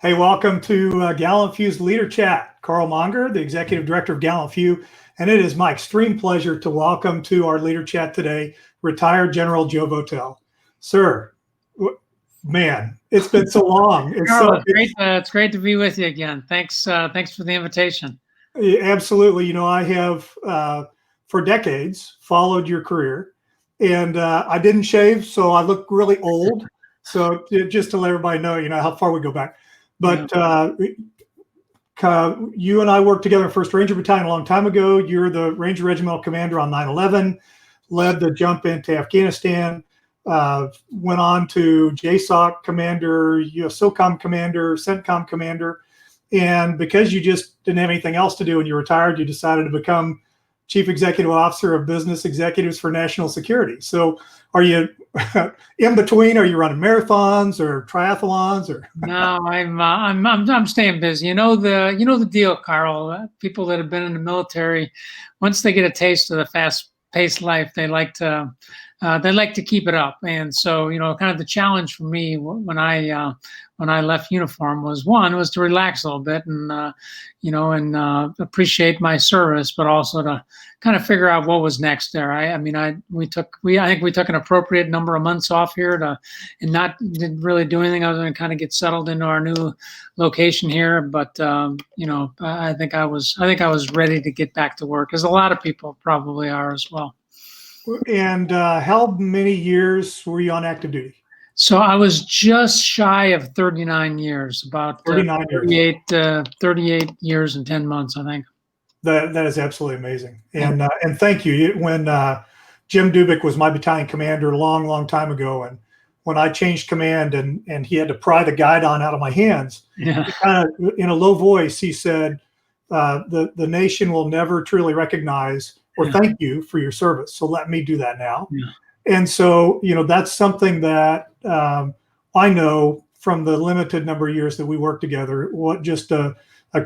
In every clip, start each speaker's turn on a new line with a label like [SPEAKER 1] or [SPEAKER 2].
[SPEAKER 1] Hey, welcome to GallantFew's Leader Chat. Carl Monger, the Executive Director of GallantFew, and it is my extreme pleasure to welcome to our Leader Chat today, retired General Joe Votel. Sir, man, it's been so long.
[SPEAKER 2] It's great to be with you again. Thanks for the invitation.
[SPEAKER 1] Absolutely. You know, I have for decades followed your career, and I didn't shave, so I look really old. So just to let everybody know, you know, how far we go back. But you and I worked together in 1st Ranger Battalion a long time ago. You're the Ranger Regimental Commander on 9/11, led the jump into Afghanistan, went on to JSOC Commander, U.S. SOCOM Commander, CENTCOM Commander. And because you just didn't have anything else to do and you retired, you decided to become Chief Executive Officer of Business Executives for National Security. So are you in between? Are you running marathons or triathlons or?
[SPEAKER 2] No, I'm staying busy. You know the deal, Carl. People that have been in the military, once they get a taste of the fast-paced life, they like to keep it up. And so, you know, kind of the challenge for me when I left uniform was to relax a little bit and appreciate my service, but also to kind of figure out what was next there. I think we took an appropriate number of months off here didn't really do anything other than kind of get settled into our new location here. But I think I was ready to get back to work, as a lot of people probably are as well.
[SPEAKER 1] And how many years were you on active duty?
[SPEAKER 2] So I was just shy of 39 years, about 38 years and 10 months, I think.
[SPEAKER 1] That is absolutely amazing. And thank you. When Jim Dubik was my battalion commander a long, long time ago, and when I changed command and he had to pry the guidon out of my hands, kind of in a low voice, he said, the nation will never truly recognize or thank you for your service. So let me do that now. Yeah. And so, you know, that's something that I know from the limited number of years that we work together, what just a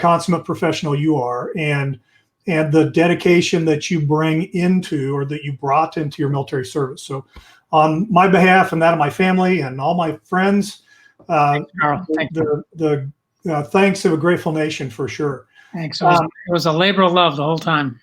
[SPEAKER 1] consummate professional you are, and the dedication that you bring into, or that you brought into, your military service. So on my behalf and that of my family and all my friends, the thanks of a grateful nation for sure.
[SPEAKER 2] Thanks. It was a labor of love the whole time.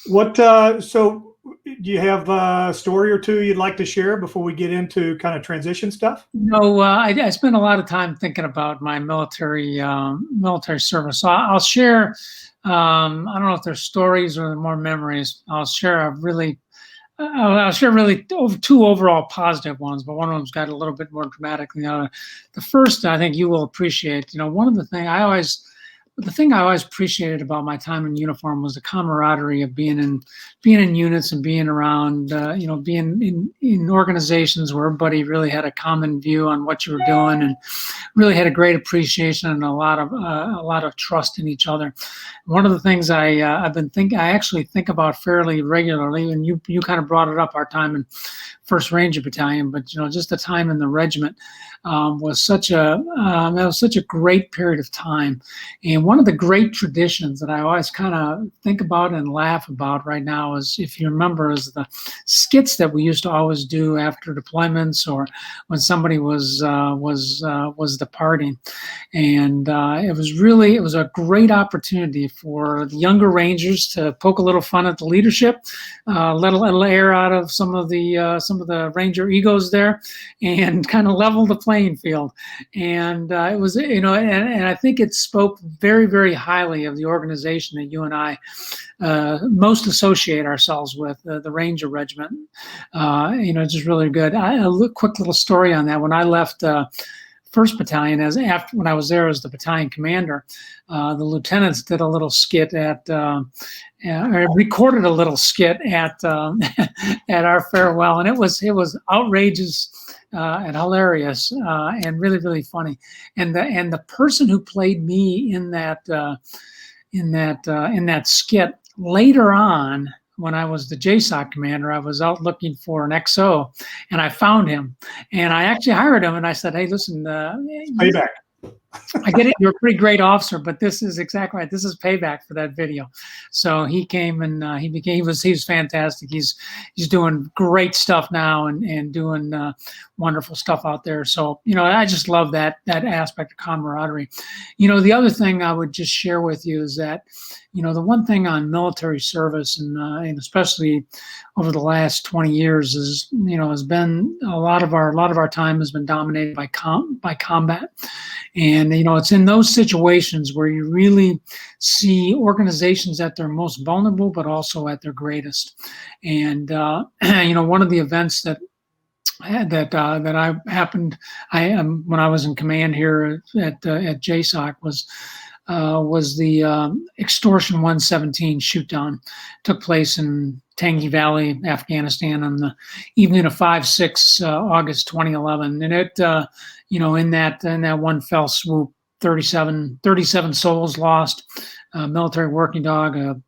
[SPEAKER 1] So do you have a story or two you'd like to share before we get into kind of transition stuff?
[SPEAKER 2] No, I spent a lot of time thinking about my military service. So I'll share. I don't know if there's stories or more memories. I'll share really two overall positive ones, but one of them's got a little bit more dramatic than the other. The first, I think you will appreciate. You know, one of the things the thing I always appreciated about my time in uniform was the camaraderie of being in units and being around, being in organizations where everybody really had a common view on what you were doing and really had a great appreciation and a lot of trust in each other. One of the things I actually think about fairly regularly, and you kind of brought it up, our time in 1st Ranger Battalion, but just the time in the regiment was such a great period of time. And one of the great traditions that I always kind of think about and laugh about right now is, if you remember, is the skits that we used to always do after deployments or when somebody was departing. And it was a great opportunity for the younger Rangers to poke a little fun at the leadership, let a little air out of some of the Ranger egos there, and kind of level the playing field. And it was, and I think it spoke very, very highly of the organization that you and I most associate ourselves with, the Ranger Regiment. Just really good. A quick little story on that. When I left 1st Battalion, when I was there as the battalion commander, the lieutenants did a little skit recorded a little skit at our farewell, and it was outrageous and hilarious and really, really funny. And the person who played me in that skit, later on, when I was the JSOC commander, I was out looking for an XO, and I found him, and I actually hired him, and I said, "Hey, listen,
[SPEAKER 1] payback."
[SPEAKER 2] I get it. You're a pretty great officer, but this is exactly right. This is payback for that video. So he came and he was fantastic. He's doing great stuff now and doing wonderful stuff out there. So, I just love that aspect of camaraderie. The other thing I would just share with you is that, the one thing on military service and especially over the last 20 years is, has been a lot of our time has been dominated by combat. And, it's in those situations where you really see organizations at their most vulnerable, but also at their greatest. And, one of the events that I happened, when I was in command here at JSOC was the Extortion 117 shoot down. Took place in Tangi Valley, Afghanistan, on the evening of 5/6 August 2011, and it in that one fell swoop, 37 souls lost, military working dog, a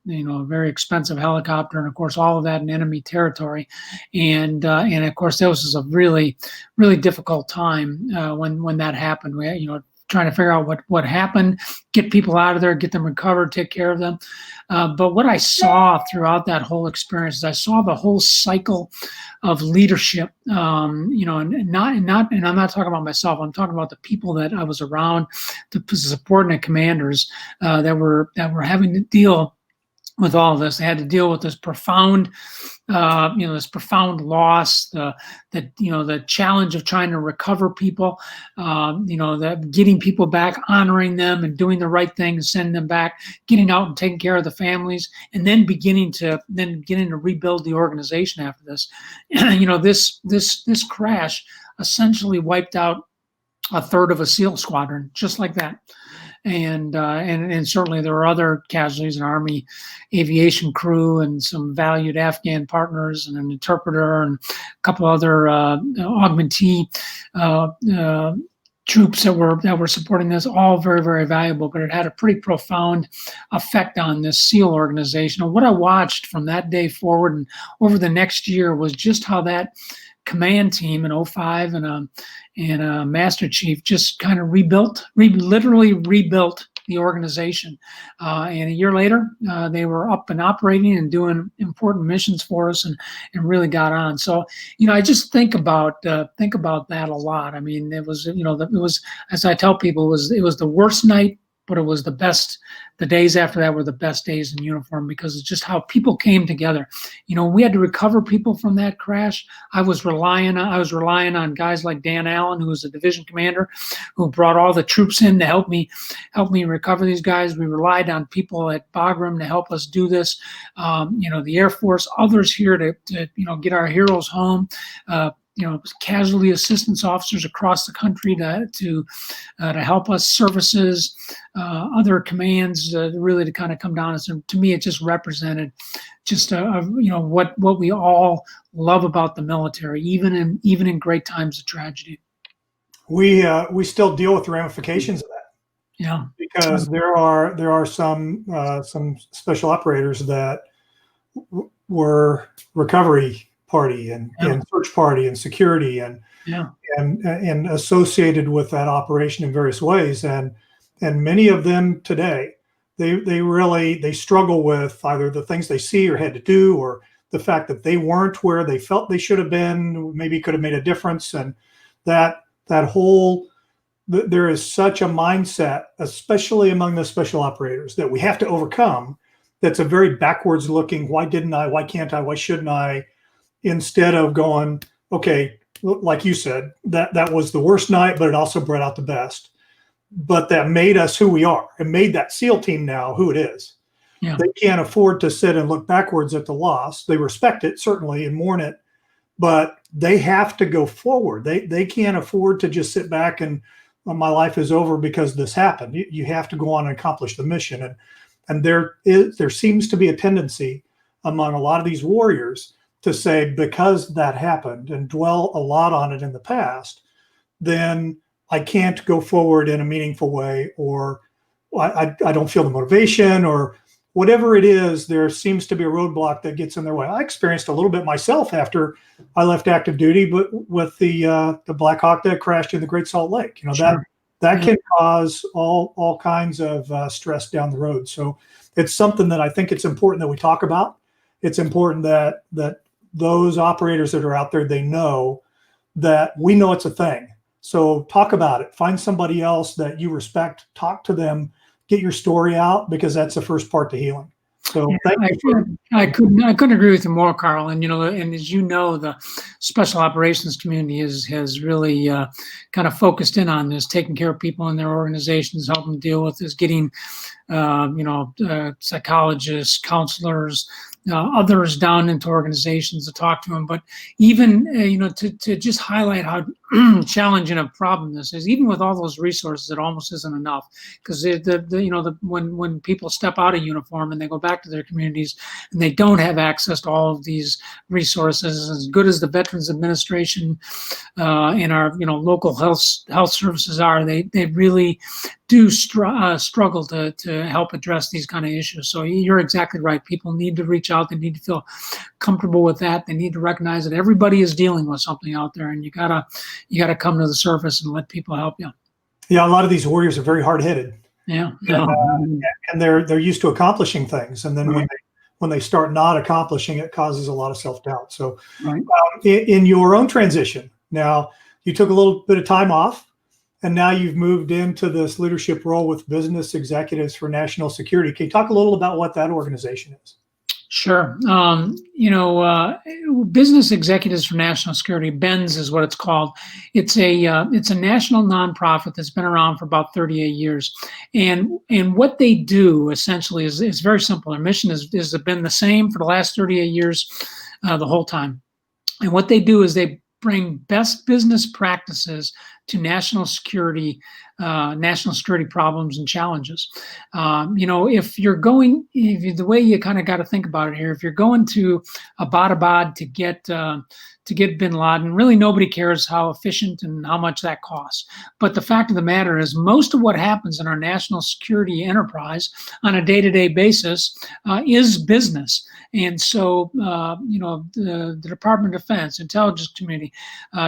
[SPEAKER 2] very expensive helicopter, and of course all of that in enemy territory, and of course this was a really, really difficult time when that happened. We trying to figure out what happened, get people out of there, get them recovered, take care of them. But what I saw throughout that whole experience is I saw the whole cycle of leadership. And I'm not talking about myself. I'm talking about the people that I was around, the subordinate commanders that were having to deal with all of this. They had to deal with this profound loss, the challenge of trying to recover people, that getting people back, honoring them and doing the right thing and sending them back, getting out and taking care of the families, and then beginning to rebuild the organization after this. This crash essentially wiped out a third of a SEAL squadron, just like that. And certainly there were other casualties, an Army aviation crew and some valued Afghan partners and an interpreter and a couple other augmentee troops that were supporting this, all very, very valuable, but it had a pretty profound effect on this SEAL organization. And what I watched from that day forward and over the next year was just how that command team in 05 and a master chief just kind of literally rebuilt the organization. And a year later, they were up and operating and doing important missions for us and really got on. So, I just think about that a lot. I mean, it was, as I tell people, it was the worst night, but it was the best. The days after that were the best days in uniform because it's just how people came together. We had to recover people from that crash. I was relying on guys like Dan Allen, who was a division commander, who brought all the troops in to help me recover these guys. We relied on people at Bagram to help us do this. The Air Force, others here to get our heroes home. Casualty assistance officers across the country to help us, services, other commands, really to kind of come down. And to me, it just represented just what we all love about the military, even in great times of tragedy.
[SPEAKER 1] We still deal with the ramifications of that.
[SPEAKER 2] Yeah,
[SPEAKER 1] because there are some special operators that were recovery party and search party and security and associated with that operation in various ways, and many of them today they struggle with either the things they see or had to do, or the fact that they weren't where they felt they should have been, maybe could have made a difference. And that whole, there is such a mindset, especially among the special operators, that we have to overcome. That's a very backwards looking, why didn't I, why can't I, why shouldn't I, instead of going, okay, like you said, that was the worst night, but it also brought out the best. But that made us who we are. It made that SEAL team now who it is. Yeah. They can't afford to sit and look backwards at the loss. They respect it, certainly, and mourn it, but they have to go forward. They can't afford to just sit back and, well, my life is over because this happened. You have to go on and accomplish the mission. And there seems to be a tendency among a lot of these warriors to say, because that happened, and dwell a lot on it in the past, then I can't go forward in a meaningful way, or I don't feel the motivation, or whatever it is. There seems to be a roadblock that gets in their way. I experienced a little bit myself after I left active duty, but with the Black Hawk that crashed in the Great Salt Lake,
[SPEAKER 2] Sure.
[SPEAKER 1] that can cause all kinds of stress down the road. So it's something that I think it's important that we talk about. It's important that those operators that are out there, they know that we know it's a thing. So talk about it. Find somebody else that you respect. Talk to them. Get your story out, because that's the first part to healing. So
[SPEAKER 2] I couldn't agree with you more, Carl. And and as you know, the special operations community has really kind of focused in on this, taking care of people in their organizations, helping deal with this, getting psychologists, counselors, others down into organizations to talk to them. But even to just highlight how challenging a problem this is, even with all those resources, it almost isn't enough, because when people step out of uniform and they go back to their communities and they don't have access to all of these resources, as good as the Veterans Administration and our local health services are, they really do struggle to help address these kind of issues. So you're exactly right. People need to reach out. They need to feel comfortable with that. They need to recognize that everybody is dealing with something out there, and you gotta come to the surface and let people help you.
[SPEAKER 1] Yeah, a lot of these warriors are very hard-headed.
[SPEAKER 2] Yeah,
[SPEAKER 1] and they're used to accomplishing things, and then
[SPEAKER 2] right.
[SPEAKER 1] when they start not accomplishing, it causes a lot of self-doubt. So
[SPEAKER 2] right.
[SPEAKER 1] In your own transition, now you took a little bit of time off, and now you've moved into this leadership role with Business Executives for National Security. Can you talk a little about what that organization is?
[SPEAKER 2] Sure. Business Executives for National Security, BENS is what it's called. It's a national nonprofit that's been around for about 38 years. And what they do essentially is very simple. Their mission has been the same for the last 38 years, the whole time. And what they do is they bring best business practices to national security problems and challenges. The way you kind of got to think about it here, if you're going to Abbottabad to get bin Laden, really nobody cares how efficient and how much that costs. But the fact of the matter is, most of what happens in our national security enterprise on a day-to-day basis is business. And so, the Department of Defense, Intelligence Community,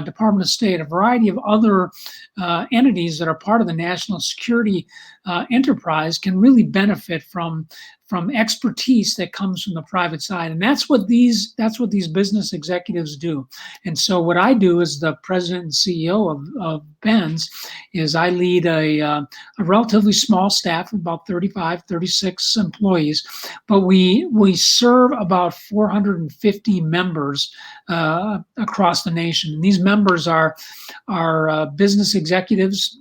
[SPEAKER 2] Department of State, a variety of other entities that are part of the national security enterprise can really benefit from expertise that comes from the private side. And that's what these business executives do. And so what I do as the president and CEO of BENS is I lead a relatively small staff of about 35, 36 employees, but we serve about 450 members across the nation. And these members are business executives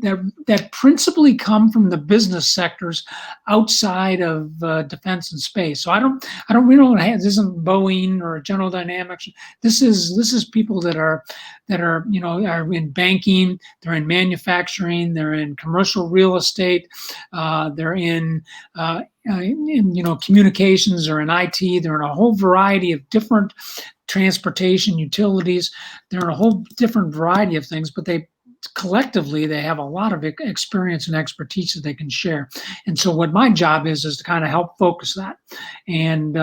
[SPEAKER 2] that principally come from the business sectors outside of defense and space. So we don't have, this isn't Boeing or General Dynamics. This is people that are in banking, they're in manufacturing, they're in commercial real estate, they're in communications, or in IT, they're in a whole variety of different transportation, utilities, they're in a whole different variety of things, but collectively, they have a lot of experience and expertise that they can share. And so what my job is to kind of help focus that. And,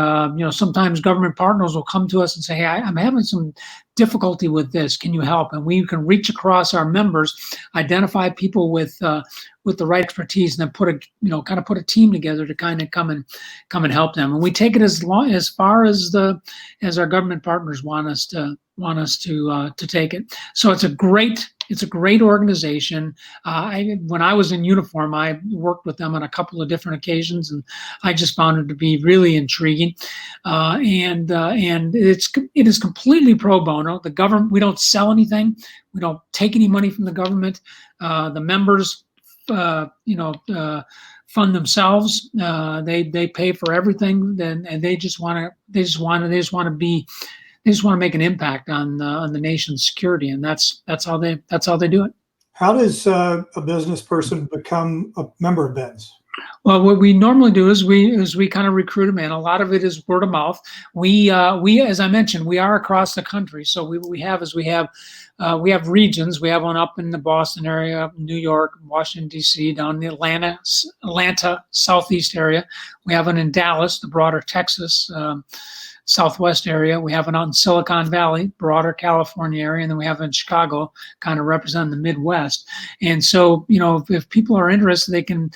[SPEAKER 2] sometimes government partners will come to us and say, hey, I'm having some difficulty with this. Can you help? And we can reach across our members, identify people with the right expertise, and then put a team together to kind of come and help them. And we take it as far as our government partners want us to take it. So it's a great organization. When I was in uniform, I worked with them on a couple of different occasions, and I just found it to be really intriguing. And it is completely pro bono. The government, we don't sell anything. We don't take any money from the government. The members, fund themselves. They pay for everything. And they just want to make an impact on the nation's security, and that's how they do it.
[SPEAKER 1] How does a business person become a member of BENS?
[SPEAKER 2] Well, what we normally do is we kind of recruit them in. A lot of it is word of mouth. We as I mentioned, we are across the country. So we have regions. We have one up in the Boston area, New York, Washington, D.C., down in the Atlanta southeast area. We have one in Dallas, the broader Texas Southwest area. We have one out in Silicon Valley, broader California area, and then we have in Chicago, kind of representing the Midwest. And so, if people are interested, they can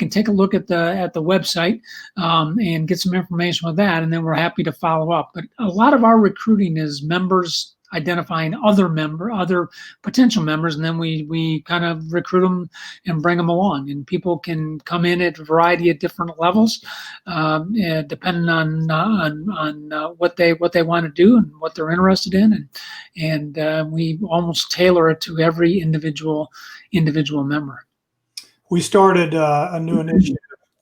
[SPEAKER 2] take a look at the website and get some information with that, and then we're happy to follow up. But a lot of our recruiting is members identifying other potential members, and then we kind of recruit them and bring them along. And people can come in at a variety of different levels, depending on what they want to do and what they're interested in, and we almost tailor it to every individual member.
[SPEAKER 1] We started a new initiative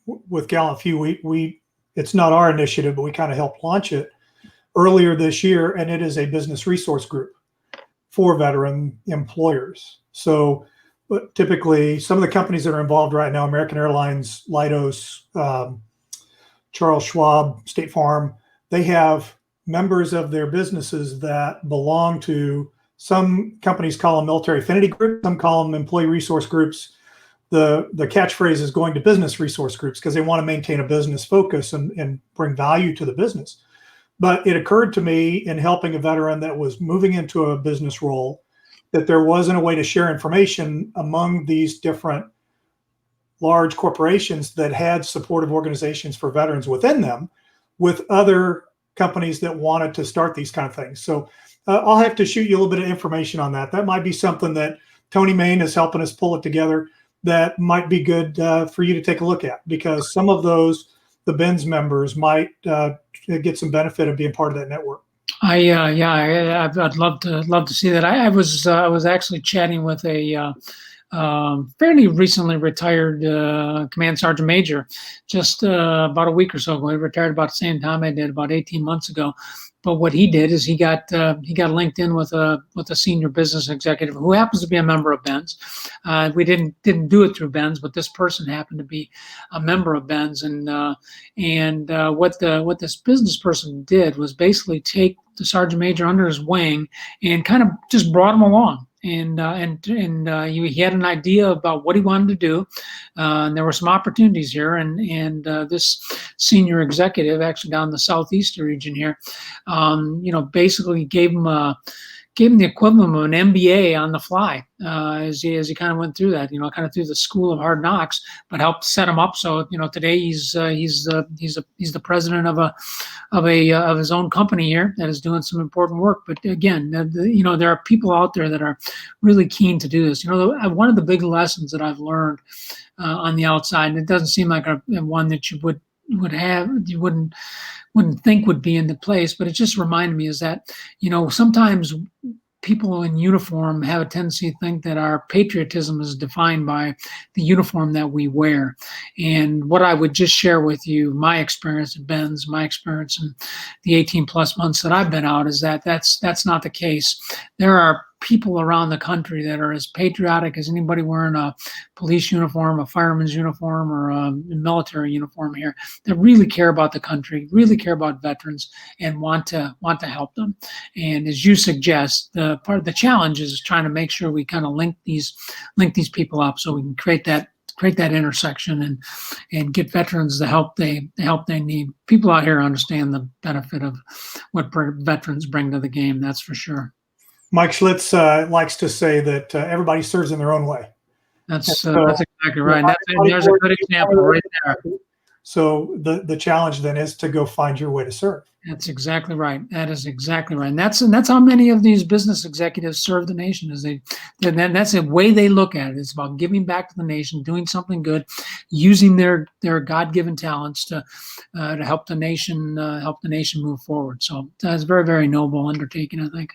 [SPEAKER 1] with GallantFew. We it's not our initiative, but we kind of helped launch it earlier this year, and it is a business resource group for veteran employers. So typically, some of the companies that are involved right now, American Airlines, Leidos, Charles Schwab, State Farm, they have members of their businesses that belong to, some companies call them military affinity groups, some call them employee resource groups. The catchphrase is going to business resource groups because they want to maintain a business focus and bring value to the business. But it occurred to me in helping a veteran that was moving into a business role that there wasn't a way to share information among these different large corporations that had supportive organizations for veterans within them with other companies that wanted to start these kind of things. So I'll have to shoot you a little bit of information on that. That might be something that Tony Main is helping us pull it together that might be good for you to take a look at, because some of those, the BENS members might get some benefit of being part of that network.
[SPEAKER 2] I'd love to see that. I was actually chatting with a fairly recently retired command sergeant major just about a week or so ago. He retired about the same time I did, about 18 months ago. But what he did is he got linked in with a senior business executive who happens to be a member of BENS. We didn't do it through BENS, but this person happened to be a member of BENS. And what this business person did was basically take the sergeant major under his wing and kind of just brought him along. And he had an idea about what he wanted to do, and there were some opportunities here. And this senior executive, actually down in the southeast region here, basically gave him the equivalent of an MBA on the fly as he kind of went through that, kind of through the school of hard knocks, but helped set him up. So today he's the president of his own company here that is doing some important work. But again, there are people out there that are really keen to do this. One of the big lessons that I've learned on the outside, and it doesn't seem like one that you wouldn't think would be in the place, but it just reminded me is that, sometimes people in uniform have a tendency to think that our patriotism is defined by the uniform that we wear. And what I would just share with you, my experience at BENS, my experience in the 18 plus months that I've been out, is that that's not the case. There are people around the country that are as patriotic as anybody wearing a police uniform, a fireman's uniform, or a military uniform here, that really care about the country, really care about veterans, and want to help them. And as you suggest, the part of the challenge is trying to make sure we kind of link these people up so we can create that intersection and get veterans the help they need. People out here understand the benefit of what veterans bring to the game. That's for sure.
[SPEAKER 1] Mike Schlitz likes to say that everybody serves in their own way.
[SPEAKER 2] That's exactly right. There's a good example right there.
[SPEAKER 1] So the challenge then is to go find your way to serve.
[SPEAKER 2] That's exactly right. That is exactly right. And that's how many of these business executives serve the nation. That's the way they look at it. It's about giving back to the nation, doing something good, using their God-given talents to help the nation move forward. So that's a very, very noble undertaking, I think.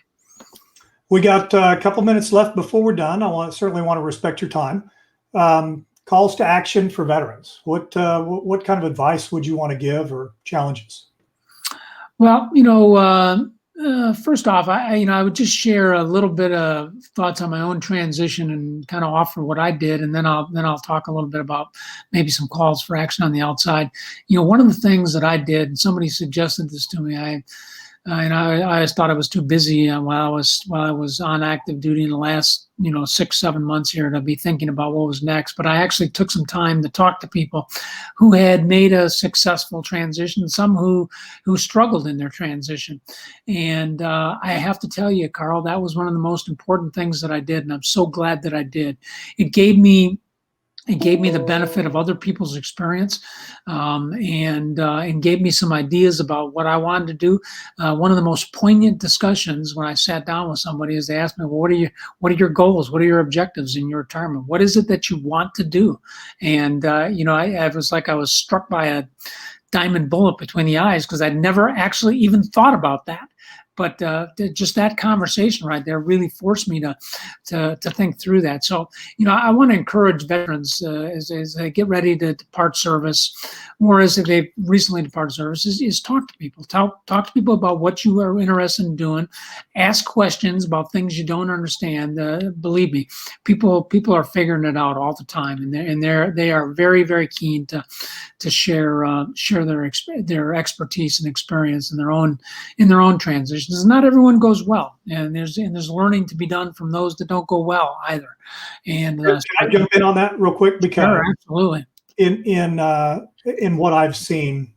[SPEAKER 1] We got a couple minutes left before we're done. I certainly want to respect your time. Calls to action for veterans. What kind of advice would you want to give, or challenges?
[SPEAKER 2] Well, first off, I would just share a little bit of thoughts on my own transition and kind of offer what I did, and then I'll talk a little bit about maybe some calls for action on the outside. One of the things that I did, and somebody suggested this to me, and I always thought I was too busy while I was on active duty in the last 6-7 months here to be thinking about what was next. But I actually took some time to talk to people who had made a successful transition, some who struggled in their transition. And I have to tell you, Carl, that was one of the most important things that I did, and I'm so glad that I did. It gave me the benefit of other people's experience, and gave me some ideas about what I wanted to do. One of the most poignant discussions when I sat down with somebody is they asked me, well, what are your goals? What are your objectives in your retirement? What is it that you want to do? And I was like I was struck by a diamond bullet between the eyes, because I'd never actually even thought about that. But just that conversation right there really forced me to think through that. So, I want to encourage veterans as they get ready to depart service, or as if they've recently departed service, is talk to people. Talk to people about what you are interested in doing. Ask questions about things you don't understand. Believe me, people are figuring it out all the time, and they are very, very keen to share their expertise and experience in their own transitions. Not everyone goes well, and there's learning to be done from those that don't go well either. And
[SPEAKER 1] can I jump in on that real quick? Because
[SPEAKER 2] sure, absolutely.
[SPEAKER 1] In what I've seen,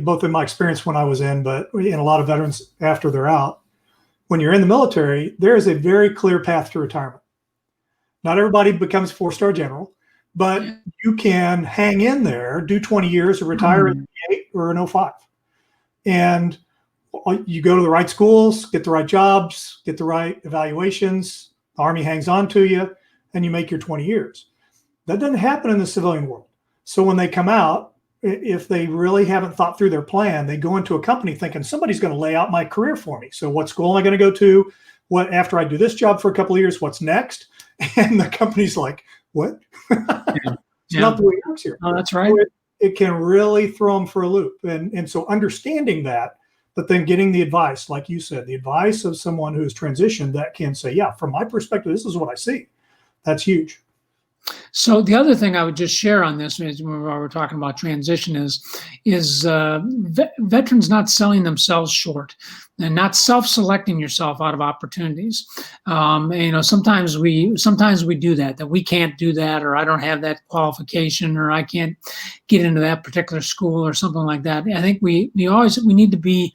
[SPEAKER 1] both in my experience when I was in, but in a lot of veterans after they're out, when you're in the military, there is a very clear path to retirement. Not everybody becomes a 4-star general, but you can hang in there, do 20 years, or retire in 8 or in 05. And you go to the right schools, get the right jobs, get the right evaluations, the Army hangs on to you, and you make your 20 years. That doesn't happen in the civilian world. So when they come out, if they really haven't thought through their plan, they go into a company thinking somebody's going to lay out my career for me. So what school am I going to go to? What, after I do this job for a couple of years, what's next? And the company's like, what? It's not the way it works here.
[SPEAKER 2] Oh, that's right.
[SPEAKER 1] So it can really throw them for a loop. And so understanding that, but then getting the advice, like you said, the advice of someone who's transitioned that can say, yeah, from my perspective, this is what I see. That's huge.
[SPEAKER 2] So the other thing I would just share on this, when we're talking about transition, is veterans not selling themselves short and not self-selecting yourself out of opportunities. Sometimes we do that we can't do that, or I don't have that qualification, or I can't get into that particular school, or something like that. I think we need to be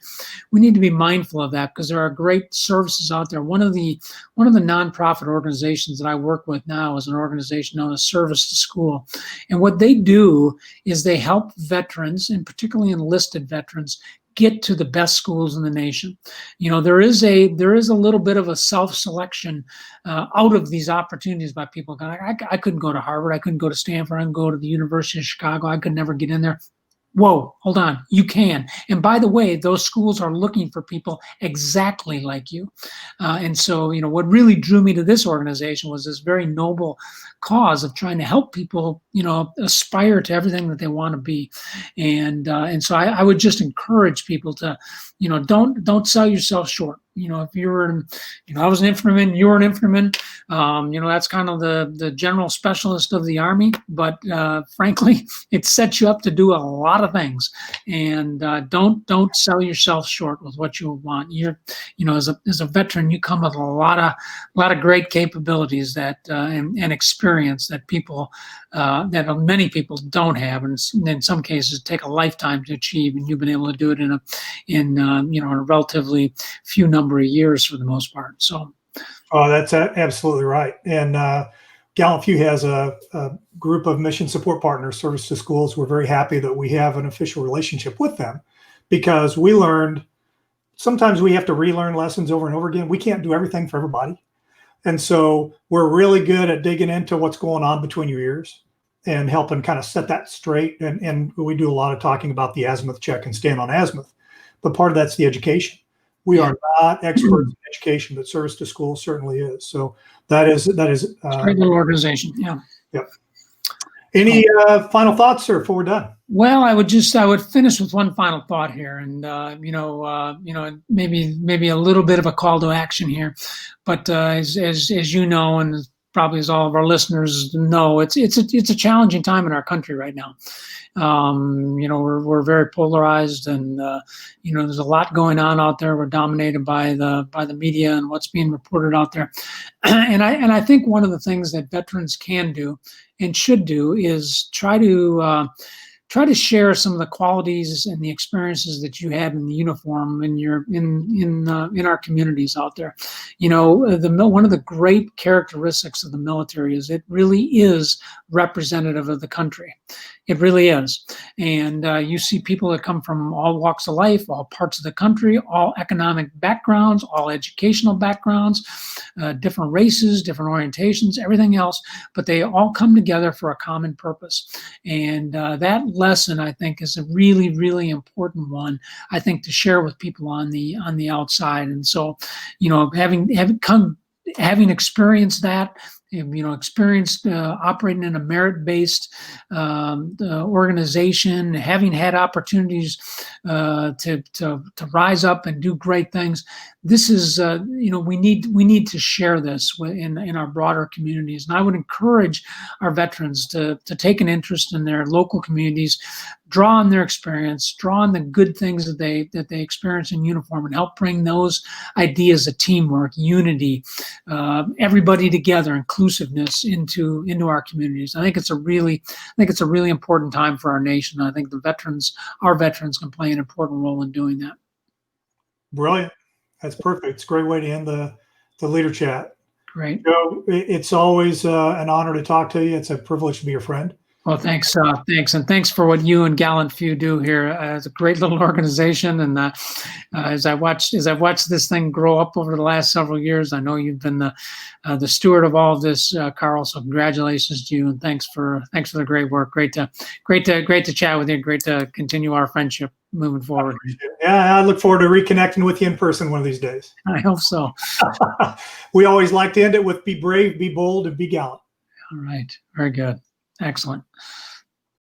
[SPEAKER 2] mindful of that, because there are great services out there. One of the nonprofit organizations that I work with now is an organization known as Service to School, and what they do is they help veterans, and particularly enlisted veterans, get to the best schools in the nation. There is a little bit of a self-selection out of these opportunities by people going, I couldn't go to Harvard, I couldn't go to Stanford, I couldn't go to the University of Chicago, I could never get in there. Whoa, hold on, you can. And by the way, those schools are looking for people exactly like you. And so, what really drew me to this organization was this very noble cause of trying to help people, aspire to everything that they want to be. And so I would just encourage people to, don't sell yourself short. If you were, I was an infantryman, you were an infantryman, that's kind of the general specialist of the Army, but frankly, it sets you up to do a lot of things. And don't sell yourself short with what you want. You're, as a veteran, you come with a lot of great capabilities that and experience that that many people don't have, and in some cases take a lifetime to achieve. And you've been able to do it in a relatively few number of years for the most part. So,
[SPEAKER 1] that's absolutely right. And GallantFew has a group of mission support partners, Service to Schools. We're very happy that we have an official relationship with them, because we learned sometimes we have to relearn lessons over and over again. We can't do everything for everybody. And so we're really good at digging into what's going on between your ears and helping kind of set that straight. And we do a lot of talking about the azimuth check and stand on azimuth, but part of that's the education. We are not experts in education, but Service to School certainly is. So that is
[SPEAKER 2] a great little organization. Yeah.
[SPEAKER 1] Yep. Any final thoughts, sir, before we're done?
[SPEAKER 2] Well, I would finish with one final thought here, and maybe a little bit of a call to action here, but as you know, and probably as all of our listeners know, it's a challenging time in our country right now. We're very polarized, and there's a lot going on out there. We're dominated by the media and what's being reported out there. And I think one of the things that veterans can do and should do is try to share some of the qualities and the experiences that you had in the uniform in our communities out there. One of the great characteristics of the military is it really is representative of the country. It really is. And you see people that come from all walks of life, all parts of the country, all economic backgrounds, all educational backgrounds, different races, different orientations, everything else, but they all come together for a common purpose. And that lesson, I think, is a really, really important one, I think, to share with people on the outside. And so, having experienced that, experienced operating in a merit-based organization, having had opportunities to rise up and do great things. This is, we need to share this in our broader communities. And I would encourage our veterans to take an interest in their local communities, draw on their experience, draw on the good things that they experience in uniform, and help bring those ideas of teamwork, unity, everybody together, inclusiveness into our communities. I think it's a really important time for our nation. I think our veterans can play an important role in doing that.
[SPEAKER 1] Brilliant. That's perfect. It's a great way to end the leader chat.
[SPEAKER 2] Great.
[SPEAKER 1] Joe, it's always an honor to talk to you. It's a privilege to be your friend.
[SPEAKER 2] Well, thanks. And thanks for what you and GallantFew do here. It's a great little organization. And as I've watched this thing grow up over the last several years, I know you've been the steward of all of this, Carl. So congratulations to you, and thanks for the great work. Great to chat with you. Great to continue our friendship moving forward.
[SPEAKER 1] Yeah, I look forward to reconnecting with you in person one of these days.
[SPEAKER 2] I hope so.
[SPEAKER 1] We always like to end it with be brave, be bold, and be gallant.
[SPEAKER 2] All right. Very good. Excellent.